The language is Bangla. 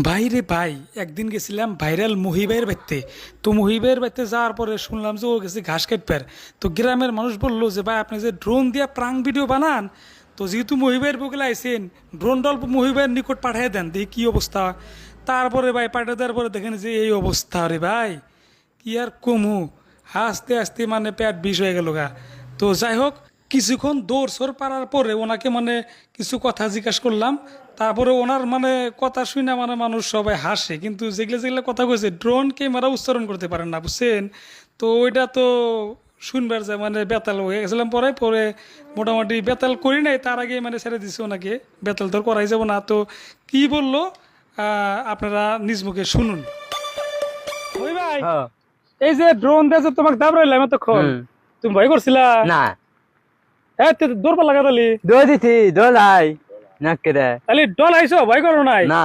ভাই রে ভাই, একদিন গেছিলাম ভাইরাল মহিবের বাড়িতে। তো মহিবের বাড়িতে যাওয়ার পরে শুনলাম যে ও গেছে ঘাস কাটবার। তো গ্রামের মানুষ বললো যে ভাই আপনি যে ড্রোন দিয়ে প্রাং ভিডিও বানান, তো যেহেতু মহিবের বুকে আইসেন, ড্রোন অল্প মহিবের নিকট পাঠিয়ে দেন, দেখি কী অবস্থা। তারপরে ভাই পাঠিয়ে দেওয়ার পরে দেখেন যে এই অবস্থা রে ভাই, কি আর কমু। আস্তে আস্তে মানে পেট বিষ হয়ে গেল গা। তো যাই হোক, কিছুক্ষণ দৌড় সর পারার পরে ওনাকে মানে কিছু কথা জিজ্ঞাসা করলাম। তারপরে ওনার মানে কথা শুনে মানে মানুষ সবাই হাসে, কিন্তু যেগুলো যেগুলো কথা কয়েছে ড্রোন ক্যামেরা উচ্চারণ করতে পারেন না, বুঝছেন। তো ওইটা তো শুনবার যায় মানে বেতাল হয়ে গেছিলাম। পরে পরে মোটামুটি বেতাল করি নাই, তার আগে মানে ছেড়ে দিছে ওনাকে। বেতাল তো আর করাই যাব না। তো কি বললো আপনারা নিজ মুখে শুনুন। ওই ভাই, হ্যাঁ। এই যে ড্রোন দিয়ে যে তোমাকে দাবড়াইলাম এতক্ষণ, হুম। তুমি ভয় করছিলা? না হ্যাঁ, দৌড় লাগা তালি দৌড় দিছি দৌড়াই না কেরে তাহলে ডল আইসো, ভয় করো নাই? না